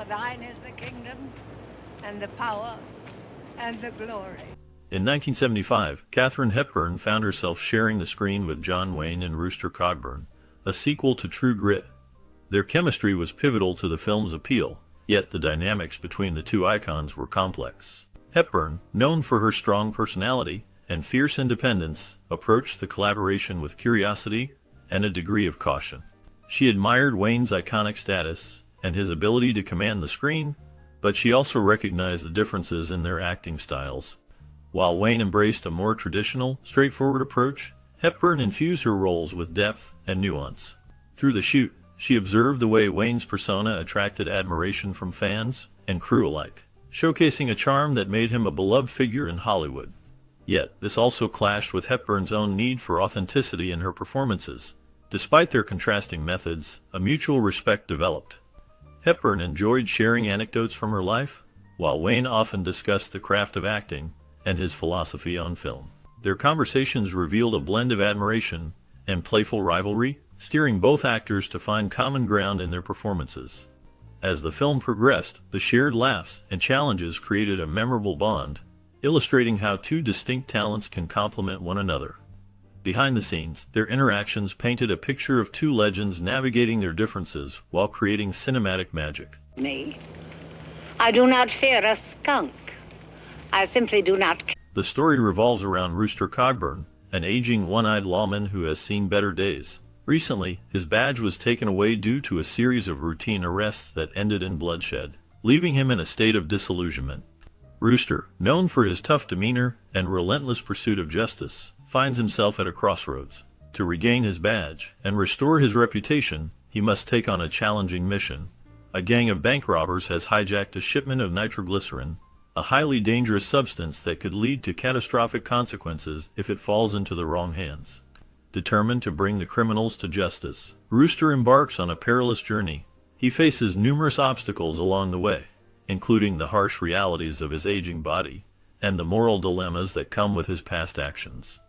For thine is the kingdom, and the power, and the glory. In 1975, Katharine Hepburn found herself sharing the screen with John Wayne in Rooster Cogburn, a sequel to True Grit. Their chemistry was pivotal to the film's appeal, yet the dynamics between the two icons were complex. Hepburn, known for her strong personality and fierce independence, approached the collaboration with curiosity and a degree of caution. She admired Wayne's iconic status and his ability to command the screen, but she also recognized the differences in their acting styles. While Wayne embraced a more traditional, straightforward approach, Hepburn infused her roles with depth and nuance. Through the shoot, she observed the way Wayne's persona attracted admiration from fans and crew alike, showcasing a charm that made him a beloved figure in Hollywood. Yet, this also clashed with Hepburn's own need for authenticity in her performances. Despite their contrasting methods, a mutual respect developed. Hepburn enjoyed sharing anecdotes from her life, while Wayne often discussed the craft of acting and his philosophy on film. Their conversations revealed a blend of admiration and playful rivalry, steering both actors to find common ground in their performances. As the film progressed, the shared laughs and challenges created a memorable bond, illustrating how two distinct talents can complement one another. Behind the scenes, their interactions painted a picture of two legends navigating their differences while creating cinematic magic. Me? I do not fear a skunk. I simply do not. The story revolves around Rooster Cogburn, an aging one-eyed lawman who has seen better days. Recently, his badge was taken away due to a series of routine arrests that ended in bloodshed, leaving him in a state of disillusionment. Rooster, known for his tough demeanor and relentless pursuit of justice, finds himself at a crossroads. To regain his badge and restore his reputation, he must take on a challenging mission. A gang of bank robbers has hijacked a shipment of nitroglycerin, a highly dangerous substance that could lead to catastrophic consequences if it falls into the wrong hands. Determined to bring the criminals to justice, Rooster embarks on a perilous journey. He faces numerous obstacles along the way, including the harsh realities of his aging body and the moral dilemmas that come with his past actions.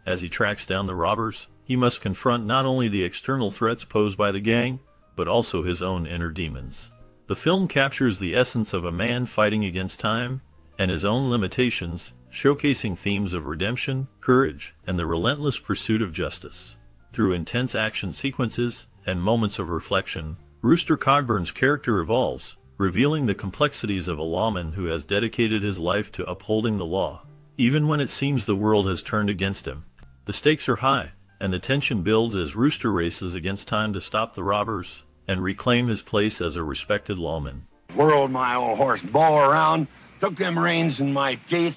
As he tracks down the robbers, he must confront not only the external threats posed by the gang, but also his own inner demons. The film captures the essence of a man fighting against time and his own limitations, showcasing themes of redemption, courage, and the relentless pursuit of justice. Through intense action sequences and moments of reflection, Rooster Cogburn's character evolves, revealing the complexities of a lawman who has dedicated his life to upholding the law, even when it seems the world has turned against him. The stakes are high, and the tension builds as Rooster races against time to stop the robbers and reclaim his place as a respected lawman. Whirled my old horse ball around, took them reins in my teeth,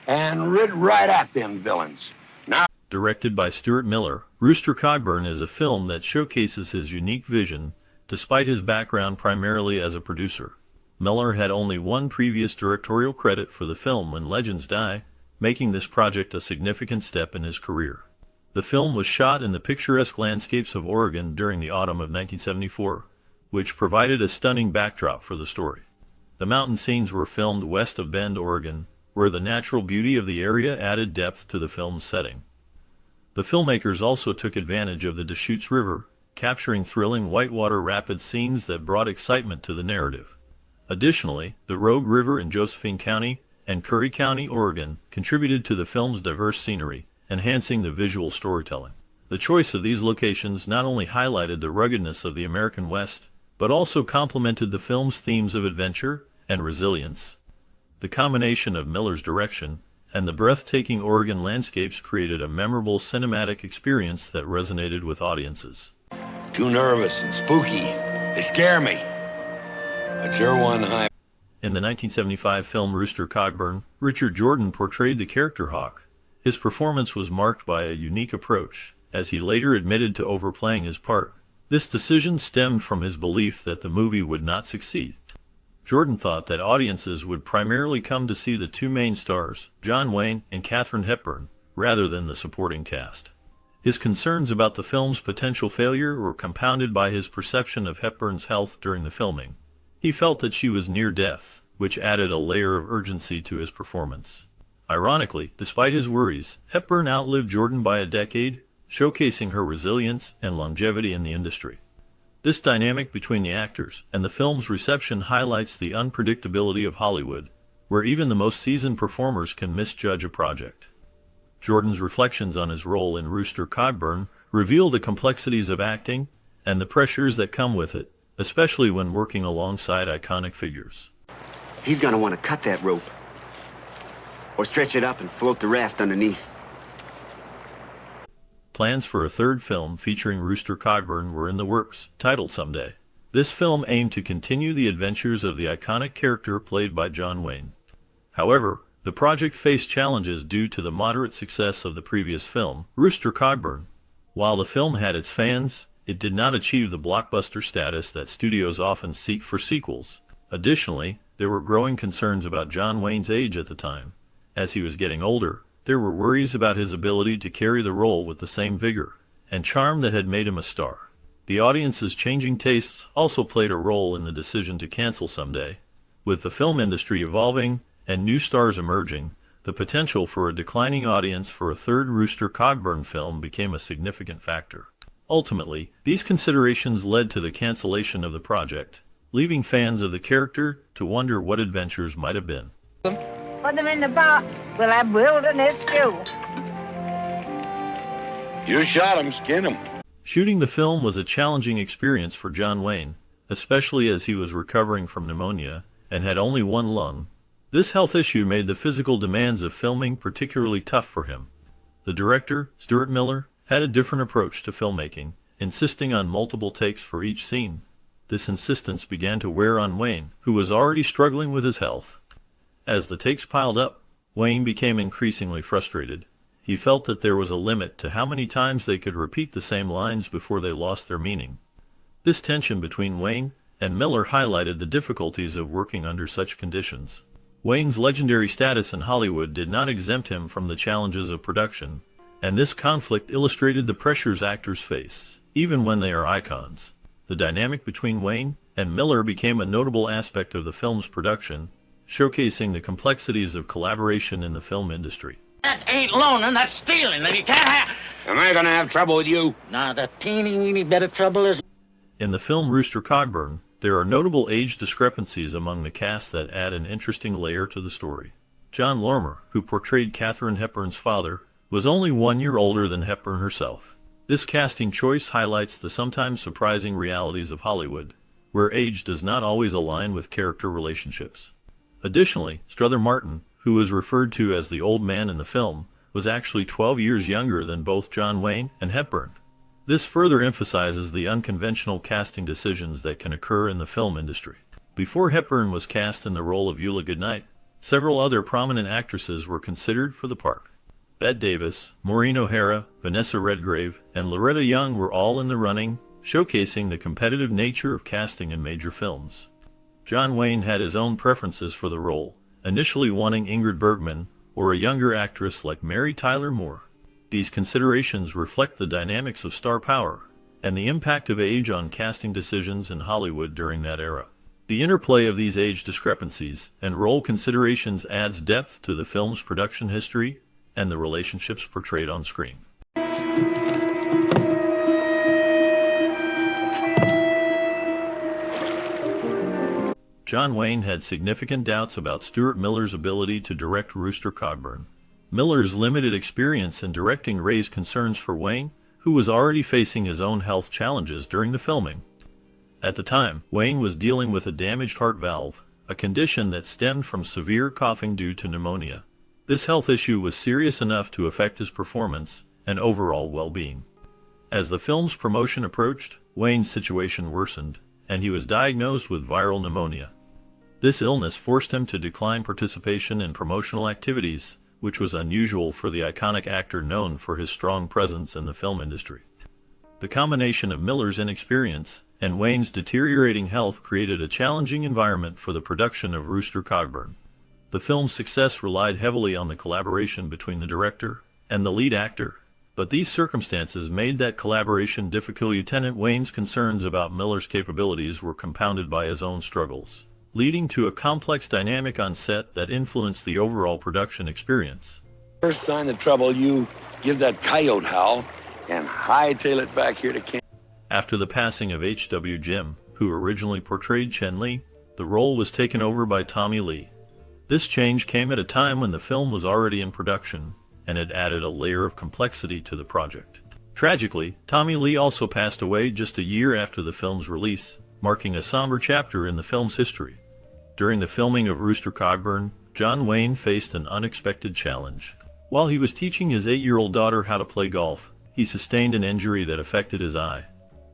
and rid right at them villains. Now, directed by Stuart Miller, Rooster Cogburn is a film that showcases his unique vision, despite his background primarily as a producer. Miller had only one previous directorial credit for the film When Legends Die, making this project a significant step in his career. The film was shot in the picturesque landscapes of Oregon during the autumn of 1974, which provided a stunning backdrop for the story. The mountain scenes were filmed west of Bend, Oregon, where the natural beauty of the area added depth to the film's setting. The filmmakers also took advantage of the Deschutes River, capturing thrilling whitewater rapid scenes that brought excitement to the narrative. Additionally, the Rogue River in Josephine County and Curry County, Oregon, contributed to the film's diverse scenery, enhancing the visual storytelling. The choice of these locations not only highlighted the ruggedness of the American West, but also complemented the film's themes of adventure and resilience. The combination of Miller's direction and the breathtaking Oregon landscapes created a memorable cinematic experience that resonated with audiences. too nervous and spooky. They scare me. But you're one high. In the 1975 film Rooster Cogburn, Richard Jordan portrayed the character Hawk. His performance was marked by a unique approach, as he later admitted to overplaying his part. This decision stemmed from his belief that the movie would not succeed. Jordan thought that audiences would primarily come to see the two main stars, John Wayne and Katharine Hepburn, rather than the supporting cast. His concerns about the film's potential failure were compounded by his perception of Hepburn's health during the filming. He felt that she was near death, which added a layer of urgency to his performance. Ironically, despite his worries, Hepburn outlived Jordan by a decade, showcasing her resilience and longevity in the industry. This dynamic between the actors and the film's reception highlights the unpredictability of Hollywood, where even the most seasoned performers can misjudge a project. Jordan's reflections on his role in Rooster Cogburn reveal the complexities of acting and the pressures that come with it, especially when working alongside iconic figures. He's gonna want to cut that rope, or stretch it up and float the raft underneath. Plans for a third film featuring Rooster Cogburn were in the works, titled Someday. This film aimed to continue the adventures of the iconic character played by John Wayne. However, the project faced challenges due to the moderate success of the previous film, Rooster Cogburn. While the film had its fans, it did not achieve the blockbuster status that studios often seek for sequels. Additionally, there were growing concerns about John Wayne's age at the time. As he was getting older, there were worries about his ability to carry the role with the same vigor and charm that had made him a star. The audience's changing tastes also played a role in the decision to cancel Someday. With the film industry evolving and new stars emerging, the potential for a declining audience for a third Rooster Cogburn film became a significant factor. Ultimately, these considerations led to the cancellation of the project, leaving fans of the character to wonder what adventures might have been. Put them in the pot. We'll have wilderness stew. You shot him, skin him. Shooting the film was a challenging experience for John Wayne, especially as he was recovering from pneumonia and had only one lung. This health issue made the physical demands of filming particularly tough for him. The director, Stuart Miller, had a different approach to filmmaking, insisting on multiple takes for each scene. This insistence began to wear on Wayne, who was already struggling with his health. As the takes piled up, Wayne became increasingly frustrated. He felt that there was a limit to how many times they could repeat the same lines before they lost their meaning. This tension between Wayne and Miller highlighted the difficulties of working under such conditions. Wayne's legendary status in Hollywood did not exempt him from the challenges of production, and this conflict illustrated the pressures actors face, even when they are icons. The dynamic between Wayne and Miller became a notable aspect of the film's production, showcasing the complexities of collaboration in the film industry. That ain't loaning, that's stealing, and you can't have... Am I gonna have trouble with you? Nah, the teeny-weeny bit of trouble is... In the film Rooster Cogburn, there are notable age discrepancies among the cast that add an interesting layer to the story. John Lormer, who portrayed Katherine Hepburn's father, was only 1 year older than Hepburn herself. This casting choice highlights the sometimes surprising realities of Hollywood, where age does not always align with character relationships. Additionally, Strother Martin, who was referred to as the old man in the film, was actually 12 years younger than both John Wayne and Hepburn. This further emphasizes the unconventional casting decisions that can occur in the film industry. Before Hepburn was cast in the role of Eula Goodnight, several other prominent actresses were considered for the part. Bette Davis, Maureen O'Hara, Vanessa Redgrave, and Loretta Young were all in the running, showcasing the competitive nature of casting in major films. John Wayne had his own preferences for the role, initially wanting Ingrid Bergman or a younger actress like Mary Tyler Moore. These considerations reflect the dynamics of star power and the impact of age on casting decisions in Hollywood during that era. The interplay of these age discrepancies and role considerations adds depth to the film's production history and the relationships portrayed on screen. John Wayne had significant doubts about Stuart Miller's ability to direct Rooster Cogburn. Miller's limited experience in directing raised concerns for Wayne, who was already facing his own health challenges during the filming. At the time, Wayne was dealing with a damaged heart valve, a condition that stemmed from severe coughing due to pneumonia. This health issue was serious enough to affect his performance and overall well-being. As the film's promotion approached, Wayne's situation worsened, and he was diagnosed with viral pneumonia. This illness forced him to decline participation in promotional activities, which was unusual for the iconic actor known for his strong presence in the film industry. The combination of Miller's inexperience and Wayne's deteriorating health created a challenging environment for the production of Rooster Cogburn. The film's success relied heavily on the collaboration between the director and the lead actor, but these circumstances made that collaboration difficult. Lieutenant Wayne's concerns about Miller's capabilities were compounded by his own struggles, leading to a complex dynamic on set that influenced the overall production experience. First sign of trouble, you give that coyote howl and hightail it back here to camp. After the passing of H.W. Jim, who originally portrayed Chen Li, the role was taken over by Tommy Lee. This change came at a time when the film was already in production, and it added a layer of complexity to the project. Tragically, Tommy Lee also passed away just a year after the film's release, marking a somber chapter in the film's history. During the filming of Rooster Cogburn, John Wayne faced an unexpected challenge. While he was teaching his 8-year-old daughter how to play golf, he sustained an injury that affected his eye.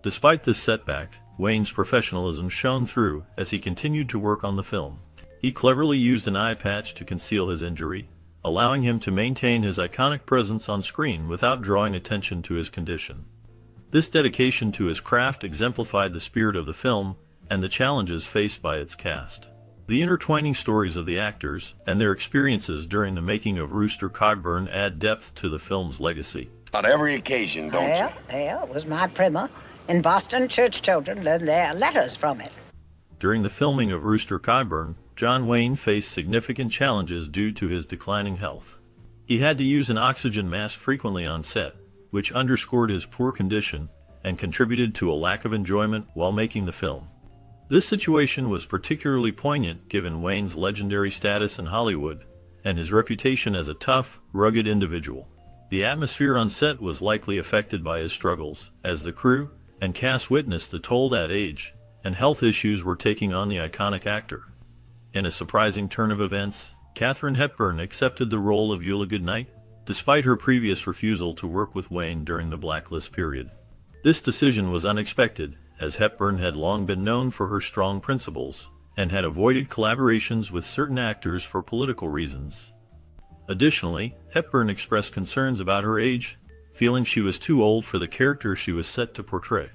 Despite this setback, Wayne's professionalism shone through as he continued to work on the film. He cleverly used an eye patch to conceal his injury, allowing him to maintain his iconic presence on screen without drawing attention to his condition. This dedication to his craft exemplified the spirit of the film and the challenges faced by its cast. The intertwining stories of the actors and their experiences during the making of Rooster Cogburn add depth to the film's legacy. On every occasion, don't you? Well, it was my primer. In Boston, church children learned their letters from it. During the filming of Rooster Cogburn, John Wayne faced significant challenges due to his declining health. He had to use an oxygen mask frequently on set, which underscored his poor condition and contributed to a lack of enjoyment while making the film. This situation was particularly poignant given Wayne's legendary status in Hollywood and his reputation as a tough, rugged individual. The atmosphere on set was likely affected by his struggles, as the crew and cast witnessed the toll that age and health issues were taking on the iconic actor. In a surprising turn of events, Katherine Hepburn accepted the role of Eula Goodnight, despite her previous refusal to work with Wayne during the blacklist period. This decision was unexpected, as Hepburn had long been known for her strong principles and had avoided collaborations with certain actors for political reasons. Additionally, Hepburn expressed concerns about her age, feeling she was too old for the character she was set to portray.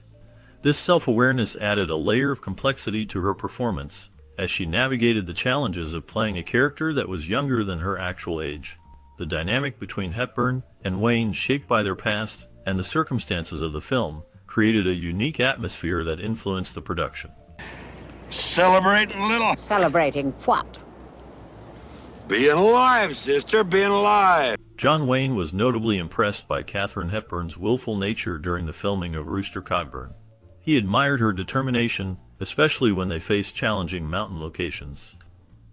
This self-awareness added a layer of complexity to her performance, as she navigated the challenges of playing a character that was younger than her actual age. The dynamic between Hepburn and Wayne, shaped by their past and the circumstances of the film, created a unique atmosphere that influenced the production. Celebrating a little? Celebrating what? Being alive, sister, being alive. John Wayne was notably impressed by Katherine Hepburn's willful nature during the filming of Rooster Cogburn. He admired her determination, especially when they faced challenging mountain locations.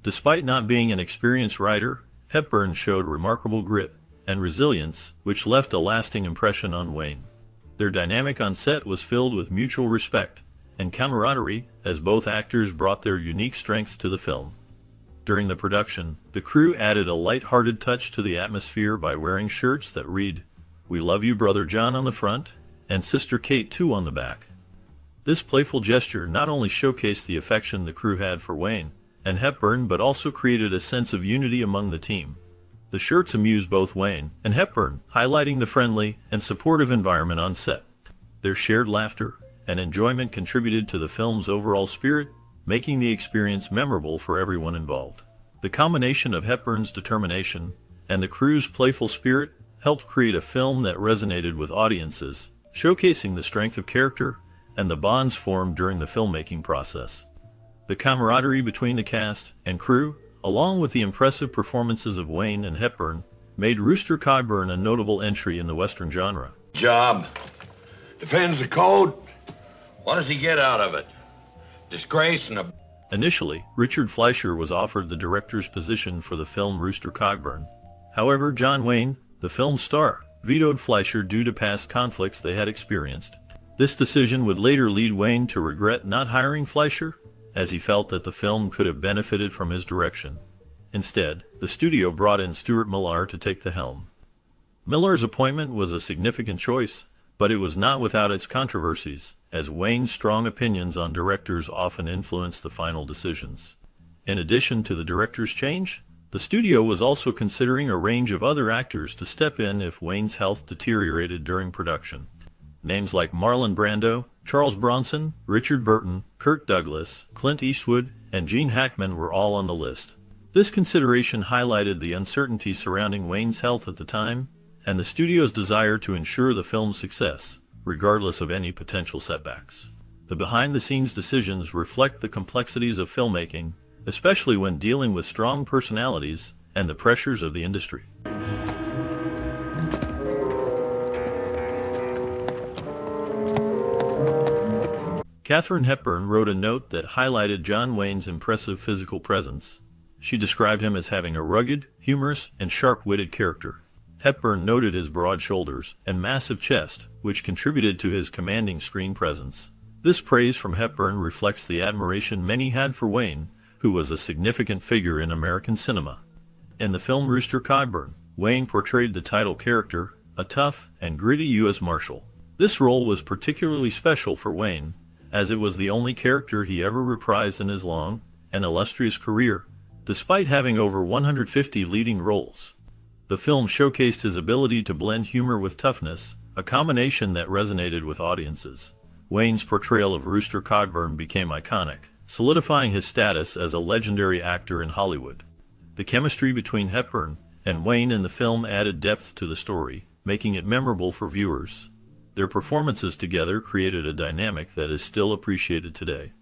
Despite not being an experienced rider, Hepburn showed remarkable grit and resilience, which left a lasting impression on Wayne. Their dynamic on set was filled with mutual respect and camaraderie, as both actors brought their unique strengths to the film. During the production, the crew added a light-hearted touch to the atmosphere by wearing shirts that read, "We love you, Brother John" on the front, and Sister Kate too on the back. This playful gesture not only showcased the affection the crew had for Wayne and Hepburn, but also created a sense of unity among the team. The shirts amused both Wayne and Hepburn, highlighting the friendly and supportive environment on set. Their shared laughter and enjoyment contributed to the film's overall spirit, making the experience memorable for everyone involved. The combination of Hepburn's determination and the crew's playful spirit helped create a film that resonated with audiences, showcasing the strength of character and the bonds formed during the filmmaking process. The camaraderie between the cast and crew, along with the impressive performances of Wayne and Hepburn, made Rooster Cogburn a notable entry in the Western genre. Job. Defends the code. What does he get out of it? Disgrace and a... Initially, Richard Fleischer was offered the director's position for the film Rooster Cogburn. However, John Wayne, the film's star, vetoed Fleischer due to past conflicts they had experienced. This decision would later lead Wayne to regret not hiring Fleischer, as he felt that the film could have benefited from his direction. Instead, the studio brought in Stuart Millar to take the helm. Millar's appointment was a significant choice, but it was not without its controversies, as Wayne's strong opinions on directors often influenced the final decisions. In addition to the director's change, the studio was also considering a range of other actors to step in if Wayne's health deteriorated during production. Names like Marlon Brando, Charles Bronson, Richard Burton, Kirk Douglas, Clint Eastwood, and Gene Hackman were all on the list. This consideration highlighted the uncertainty surrounding Wayne's health at the time, and the studio's desire to ensure the film's success, regardless of any potential setbacks. The behind-the-scenes decisions reflect the complexities of filmmaking, especially when dealing with strong personalities and the pressures of the industry. Katharine Hepburn wrote a note that highlighted John Wayne's impressive physical presence. She described him as having a rugged, humorous, and sharp-witted character. Hepburn noted his broad shoulders and massive chest, which contributed to his commanding screen presence. This praise from Hepburn reflects the admiration many had for Wayne, who was a significant figure in American cinema. In the film Rooster Cogburn, Wayne portrayed the title character, a tough and gritty U.S. Marshal. This role was particularly special for Wayne, as it was the only character he ever reprised in his long and illustrious career, despite having over 150 leading roles. The film showcased his ability to blend humor with toughness, a combination that resonated with audiences. Wayne's portrayal of Rooster Cogburn became iconic, solidifying his status as a legendary actor in Hollywood. The chemistry between Hepburn and Wayne in the film added depth to the story, making it memorable for viewers. Their performances together created a dynamic that is still appreciated today.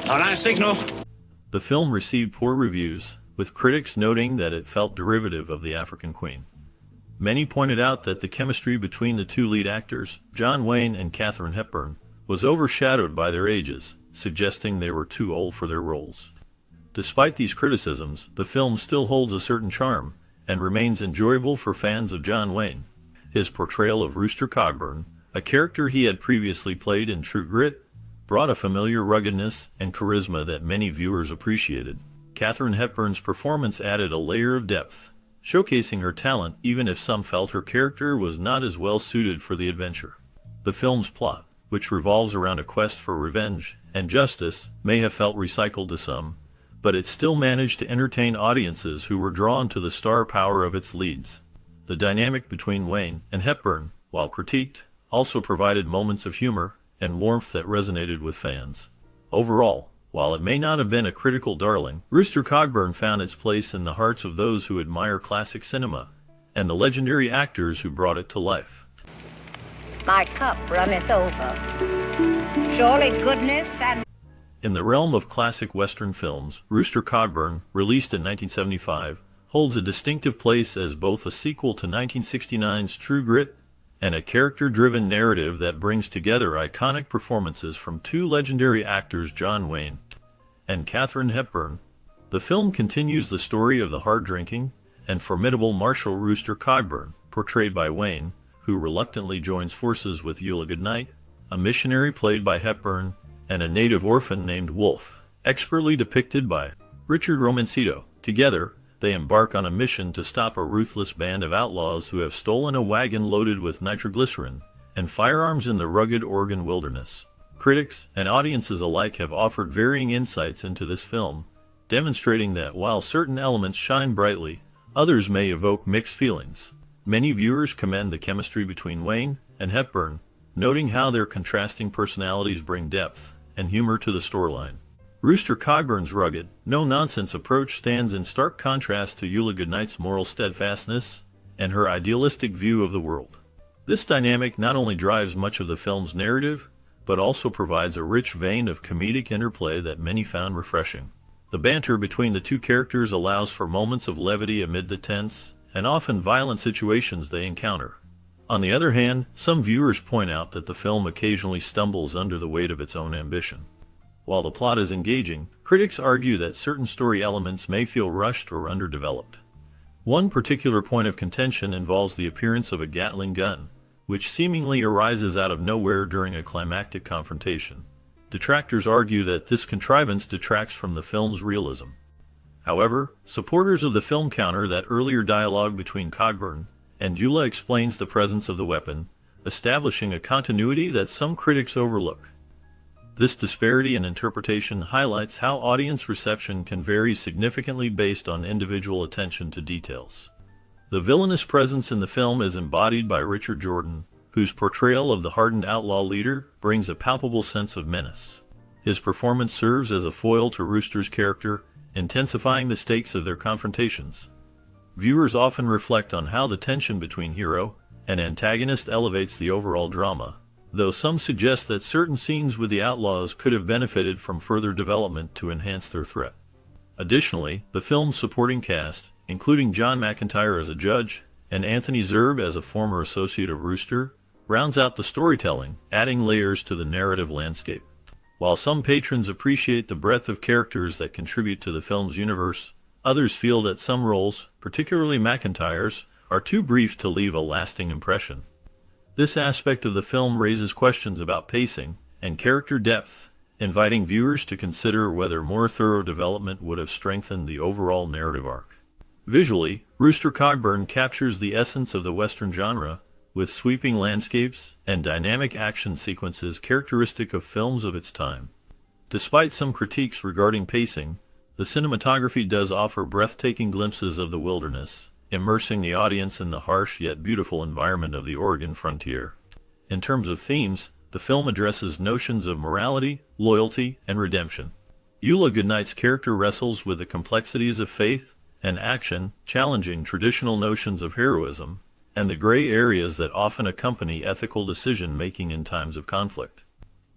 On our signal. The film received poor reviews, with critics noting that it felt derivative of The African Queen. Many pointed out that the chemistry between the two lead actors, John Wayne and Katharine Hepburn, was overshadowed by their ages, suggesting they were too old for their roles. Despite these criticisms, the film still holds a certain charm and remains enjoyable for fans of John Wayne. His portrayal of Rooster Cogburn, a character he had previously played in True Grit, brought a familiar ruggedness and charisma that many viewers appreciated. Katharine Hepburn's performance added a layer of depth, showcasing her talent even if some felt her character was not as well suited for the adventure. The film's plot, which revolves around a quest for revenge and justice, may have felt recycled to some, but it still managed to entertain audiences who were drawn to the star power of its leads. The dynamic between Wayne and Hepburn, while critiqued, also provided moments of humor and warmth that resonated with fans. Overall, while it may not have been a critical darling, Rooster Cogburn found its place in the hearts of those who admire classic cinema and the legendary actors who brought it to life. My cup runneth over. Surely goodness and... In the realm of classic Western films, Rooster Cogburn, released in 1975, holds a distinctive place as both a sequel to 1969's True Grit and a character-driven narrative that brings together iconic performances from two legendary actors, John Wayne and Katharine Hepburn. The film continues the story of the hard-drinking and formidable Marshal Rooster Cogburn, portrayed by Wayne, who reluctantly joins forces with Eula Goodnight, a missionary played by Hepburn, and a native orphan named Wolf, expertly depicted by Richard Romancito. Together, they embark on a mission to stop a ruthless band of outlaws who have stolen a wagon loaded with nitroglycerin and firearms in the rugged Oregon wilderness. Critics and audiences alike have offered varying insights into this film, demonstrating that while certain elements shine brightly, others may evoke mixed feelings. Many viewers commend the chemistry between Wayne and Hepburn, noting how their contrasting personalities bring depth and humor to the storyline. Rooster Cogburn's rugged, no-nonsense approach stands in stark contrast to Eula Goodnight's moral steadfastness and her idealistic view of the world. This dynamic not only drives much of the film's narrative, but also provides a rich vein of comedic interplay that many found refreshing. The banter between the two characters allows for moments of levity amid the tense and often violent situations they encounter. On the other hand, some viewers point out that the film occasionally stumbles under the weight of its own ambition. While the plot is engaging, critics argue that certain story elements may feel rushed or underdeveloped. One particular point of contention involves the appearance of a Gatling gun, which seemingly arises out of nowhere during a climactic confrontation. Detractors argue that this contrivance detracts from the film's realism. However, supporters of the film counter that earlier dialogue between Cogburn and Eula explains the presence of the weapon, establishing a continuity that some critics overlook. This disparity in interpretation highlights how audience reception can vary significantly based on individual attention to details. The villainous presence in the film is embodied by Richard Jordan, whose portrayal of the hardened outlaw leader brings a palpable sense of menace. His performance serves as a foil to Rooster's character, intensifying the stakes of their confrontations. Viewers often reflect on how the tension between hero and antagonist elevates the overall drama, though some suggest that certain scenes with the outlaws could have benefited from further development to enhance their threat. Additionally, the film's supporting cast, including John McIntyre as a judge and Anthony Zerbe, as a former associate of Rooster, rounds out the storytelling, adding layers to the narrative landscape. While some patrons appreciate the breadth of characters that contribute to the film's universe, others feel that some roles, particularly McIntyre's, are too brief to leave a lasting impression. This aspect of the film raises questions about pacing and character depth, inviting viewers to consider whether more thorough development would have strengthened the overall narrative arc. Visually, Rooster Cogburn captures the essence of the Western genre, with sweeping landscapes and dynamic action sequences characteristic of films of its time. Despite some critiques regarding pacing, the cinematography does offer breathtaking glimpses of the wilderness, immersing the audience in the harsh yet beautiful environment of the Oregon frontier. In terms of themes, the film addresses notions of morality, loyalty, and redemption. Eula Goodnight's character wrestles with the complexities of faith and action, challenging traditional notions of heroism and the gray areas that often accompany ethical decision-making in times of conflict.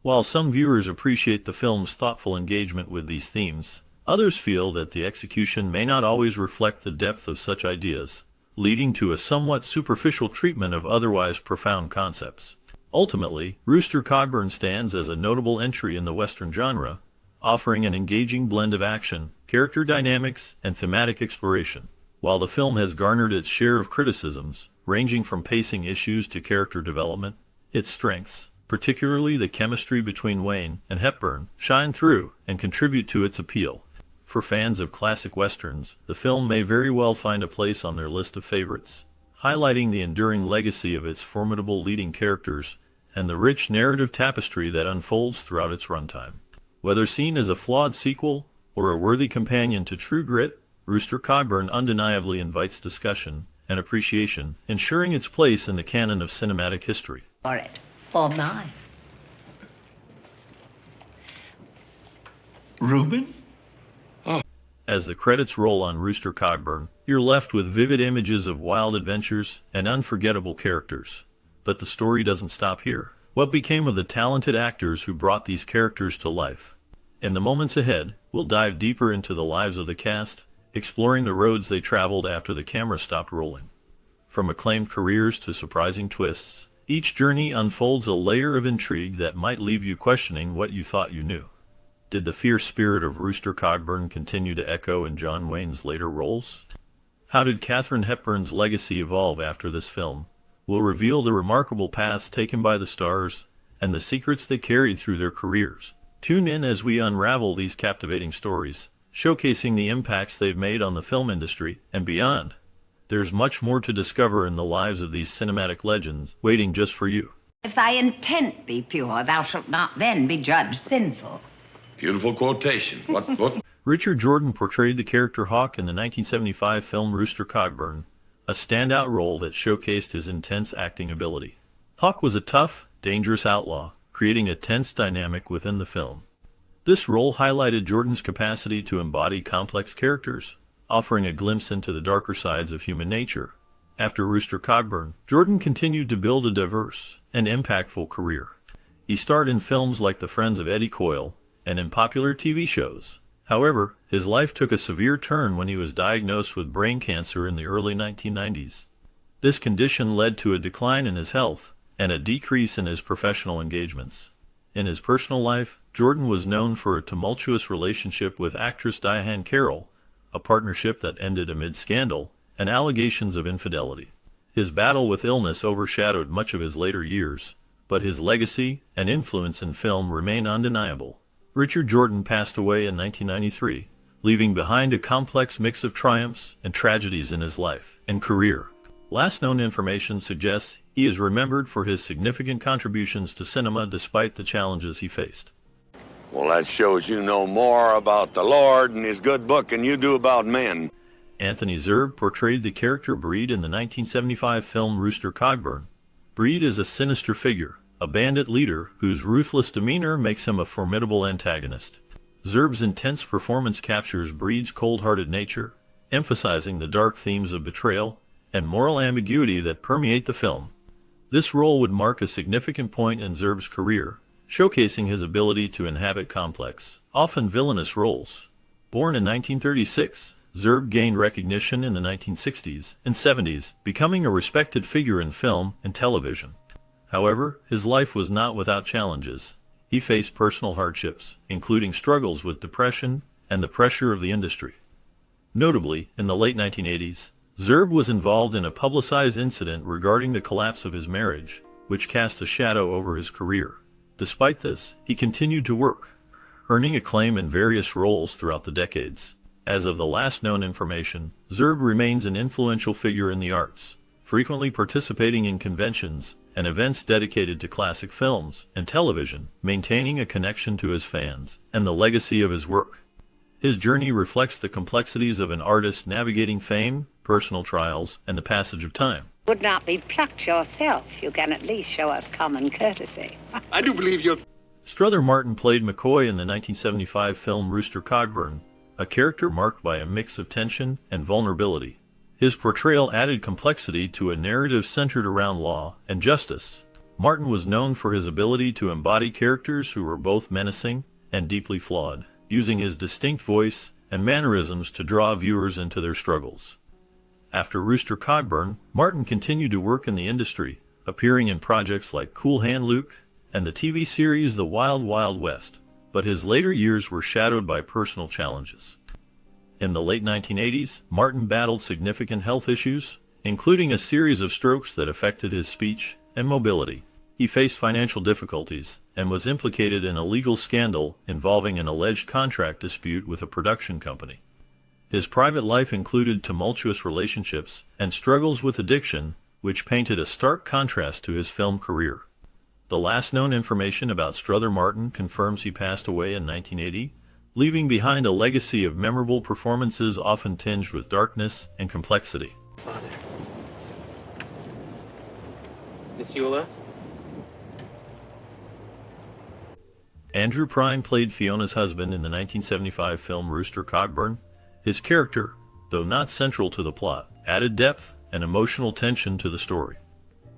While some viewers appreciate the film's thoughtful engagement with these themes, others feel that the execution may not always reflect the depth of such ideas, leading to a somewhat superficial treatment of otherwise profound concepts. Ultimately, Rooster Cogburn stands as a notable entry in the Western genre, offering an engaging blend of action, character dynamics, and thematic exploration. While the film has garnered its share of criticisms, ranging from pacing issues to character development, its strengths, particularly the chemistry between Wayne and Hepburn, shine through and contribute to its appeal. For fans of classic westerns, the film may very well find a place on their list of favorites, highlighting the enduring legacy of its formidable leading characters and the rich narrative tapestry that unfolds throughout its runtime. Whether seen as a flawed sequel or a worthy companion to True Grit, Rooster Cogburn undeniably invites discussion and appreciation, ensuring its place in the canon of cinematic history. For it. Or mine. Reuben? As the credits roll on Rooster Cogburn, you're left with vivid images of wild adventures and unforgettable characters. But the story doesn't stop here. What became of the talented actors who brought these characters to life? In the moments ahead, we'll dive deeper into the lives of the cast, exploring the roads they traveled after the camera stopped rolling. From acclaimed careers to surprising twists, each journey unfolds a layer of intrigue that might leave you questioning what you thought you knew. Did the fierce spirit of Rooster Cogburn continue to echo in John Wayne's later roles? How did Katharine Hepburn's legacy evolve after this film? We'll reveal the remarkable paths taken by the stars and the secrets they carried through their careers. Tune in as we unravel these captivating stories, showcasing the impacts they've made on the film industry and beyond. There's much more to discover in the lives of these cinematic legends, waiting just for you. If thy intent be pure, thou shalt not then be judged sinful. Beautiful quotation. What? Richard Jordan portrayed the character Hawk in the 1975 film Rooster Cogburn, a standout role that showcased his intense acting ability. Hawk was a tough, dangerous outlaw, creating a tense dynamic within the film. This role highlighted Jordan's capacity to embody complex characters, offering a glimpse into the darker sides of human nature. After Rooster Cogburn, Jordan continued to build a diverse and impactful career. He starred in films like The Friends of Eddie Coyle and in popular TV shows. However, his life took a severe turn when he was diagnosed with brain cancer in the early 1990s. This condition led to a decline in his health and a decrease in his professional engagements. In his personal life, Jordan was known for a tumultuous relationship with actress Diahann Carroll, a partnership that ended amid scandal and allegations of infidelity. His battle with illness overshadowed much of his later years, but his legacy and influence in film remain undeniable. Richard Jordan passed away in 1993, leaving behind a complex mix of triumphs and tragedies in his life and career. Last known information suggests he is remembered for his significant contributions to cinema despite the challenges he faced. Well, that shows you know more about the Lord and his good book than you do about men. Anthony Zerbe portrayed the character Breed in the 1975 film Rooster Cogburn. Breed is a sinister figure, a bandit leader whose ruthless demeanor makes him a formidable antagonist. Zerbe's intense performance captures Breed's cold-hearted nature, emphasizing the dark themes of betrayal and moral ambiguity that permeate the film. This role would mark a significant point in Zerbe's career, showcasing his ability to inhabit complex, often villainous roles. Born in 1936, Zerb gained recognition in the 1960s and 70s, becoming a respected figure in film and television. However, his life was not without challenges. He faced personal hardships, including struggles with depression and the pressure of the industry. Notably, in the late 1980s, Zerb was involved in a publicized incident regarding the collapse of his marriage, which cast a shadow over his career. Despite this, he continued to work, earning acclaim in various roles throughout the decades. As of the last known information, Zerb remains an influential figure in the arts, frequently participating in conventions and events dedicated to classic films and television, maintaining a connection to his fans and the legacy of his work. His journey reflects the complexities of an artist navigating fame, personal trials, and the passage of time. Would not be plucked yourself. You can at least show us common courtesy. I do believe you're... Strother Martin played McCoy in the 1975 film Rooster Cogburn, a character marked by a mix of tension and vulnerability. His portrayal added complexity to a narrative centered around law and justice. Martin was known for his ability to embody characters who were both menacing and deeply flawed, using his distinct voice and mannerisms to draw viewers into their struggles. After Rooster Cogburn, Martin continued to work in the industry, appearing in projects like Cool Hand Luke and the TV series The Wild Wild West, but his later years were shadowed by personal challenges. In the late 1980s, Martin battled significant health issues, including a series of strokes that affected his speech and mobility. He faced financial difficulties and was implicated in a legal scandal involving an alleged contract dispute with a production company. His private life included tumultuous relationships and struggles with addiction, which painted a stark contrast to his film career. The last known information about Strother Martin confirms he passed away in 1980, leaving behind a legacy of memorable performances often tinged with darkness and complexity. Father. Miss Eula? Andrew Prine played Fiona's husband in the 1975 film Rooster Cogburn. His character, though not central to the plot, added depth and emotional tension to the story.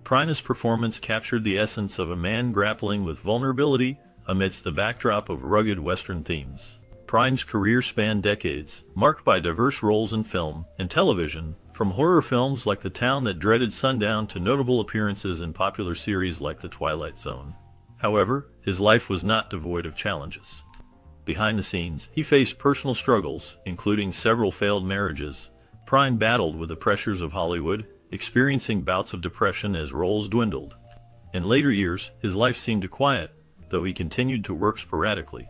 Prine's performance captured the essence of a man grappling with vulnerability amidst the backdrop of rugged Western themes. Prine's career spanned decades, marked by diverse roles in film and television, from horror films like The Town That Dreaded Sundown to notable appearances in popular series like The Twilight Zone. However, his life was not devoid of challenges. Behind the scenes, he faced personal struggles, including several failed marriages. Prine battled with the pressures of Hollywood, experiencing bouts of depression as roles dwindled. In later years, his life seemed to quiet, though he continued to work sporadically.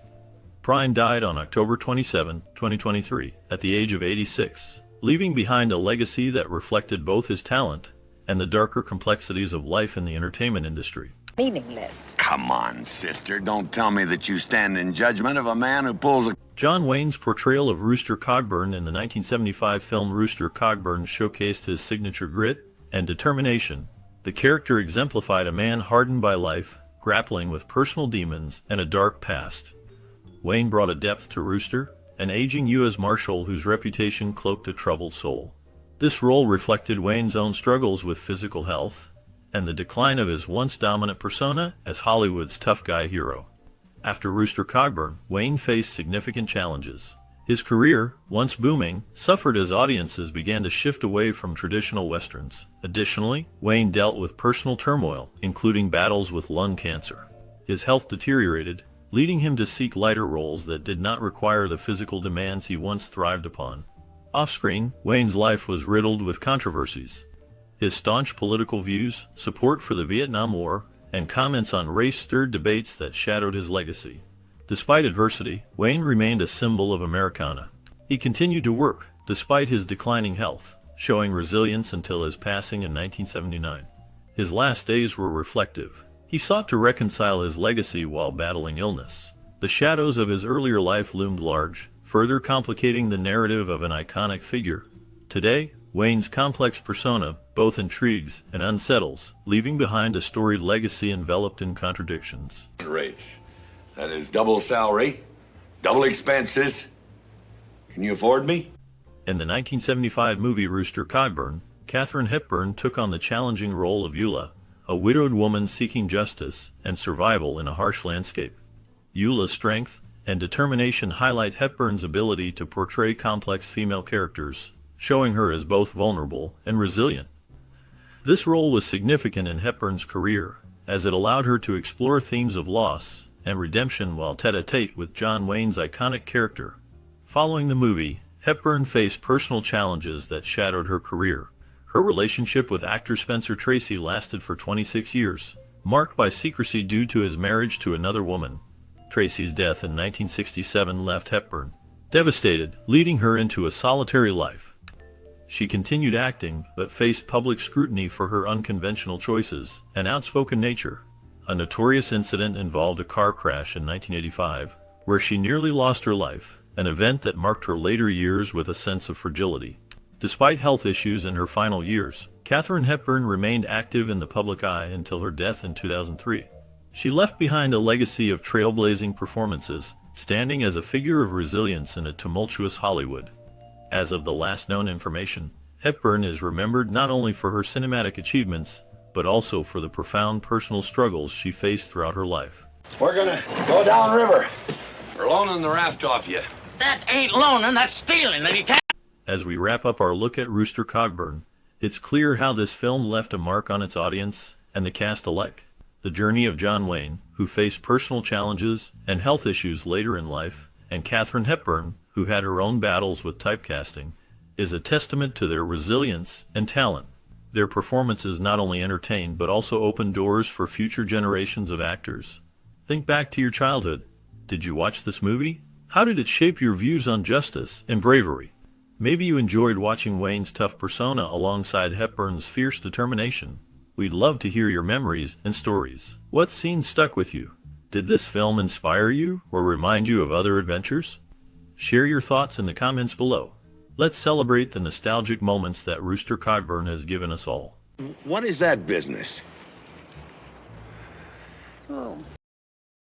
Prine died on October 27, 2023, at the age of 86, leaving behind a legacy that reflected both his talent and the darker complexities of life in the entertainment industry. Meaningless. Come on, sister. Don't tell me that you stand in judgment of a man who pulls a... John Wayne's portrayal of Rooster Cogburn in the 1975 film Rooster Cogburn showcased his signature grit and determination. The character exemplified a man hardened by life, grappling with personal demons and a dark past. Wayne brought a depth to Rooster, an aging U.S. Marshal whose reputation cloaked a troubled soul. This role reflected Wayne's own struggles with physical health and the decline of his once dominant persona as Hollywood's tough guy hero. After Rooster Cogburn, Wayne faced significant challenges. His career, once booming, suffered as audiences began to shift away from traditional westerns. Additionally, Wayne dealt with personal turmoil, including battles with lung cancer. His health deteriorated, leading him to seek lighter roles that did not require the physical demands he once thrived upon. Off-screen, Wayne's life was riddled with controversies. His staunch political views, support for the Vietnam War, and comments on race stirred debates that shadowed his legacy. Despite adversity, Wayne remained a symbol of Americana. He continued to work, despite his declining health, showing resilience until his passing in 1979. His last days were reflective. He sought to reconcile his legacy while battling illness. The shadows of his earlier life loomed large, further complicating the narrative of an iconic figure. Today, Wayne's complex persona both intrigues and unsettles, leaving behind a storied legacy enveloped in contradictions. Rates. That is double salary, double expenses. Can you afford me? In the 1975 movie Rooster Cogburn, Katherine Hepburn took on the challenging role of Eula, a widowed woman seeking justice and survival in a harsh landscape. Eula's strength and determination highlight Hepburn's ability to portray complex female characters, showing her as both vulnerable and resilient. This role was significant in Hepburn's career, as it allowed her to explore themes of loss and redemption while tête-à-tête with John Wayne's iconic character. Following the movie, Hepburn faced personal challenges that shadowed her career. Her relationship with actor Spencer Tracy lasted for 26 years, marked by secrecy due to his marriage to another woman. Tracy's death in 1967 left Hepburn devastated, leading her into a solitary life. She continued acting, but faced public scrutiny for her unconventional choices and outspoken nature. A notorious incident involved a car crash in 1985, where she nearly lost her life, an event that marked her later years with a sense of fragility. Despite health issues in her final years, Katharine Hepburn remained active in the public eye until her death in 2003. She left behind a legacy of trailblazing performances, standing as a figure of resilience in a tumultuous Hollywood. As of the last known information, Hepburn is remembered not only for her cinematic achievements, but also for the profound personal struggles she faced throughout her life. We're gonna go downriver. We're loaning the raft off you. That ain't loaning, that's stealing, and you can't. As we wrap up our look at Rooster Cogburn, it's clear how this film left a mark on its audience and the cast alike. The journey of John Wayne, who faced personal challenges and health issues later in life, and Katharine Hepburn, who had her own battles with typecasting, is a testament to their resilience and talent. Their performances not only entertained but also opened doors for future generations of actors. Think back to your childhood. Did you watch this movie? How did it shape your views on justice and bravery? Maybe you enjoyed watching Wayne's tough persona alongside Hepburn's fierce determination. We'd love to hear your memories and stories. What scene stuck with you? Did this film inspire you or remind you of other adventures? Share your thoughts in the comments below. Let's celebrate the nostalgic moments that Rooster Cogburn has given us all. What is that business? Oh,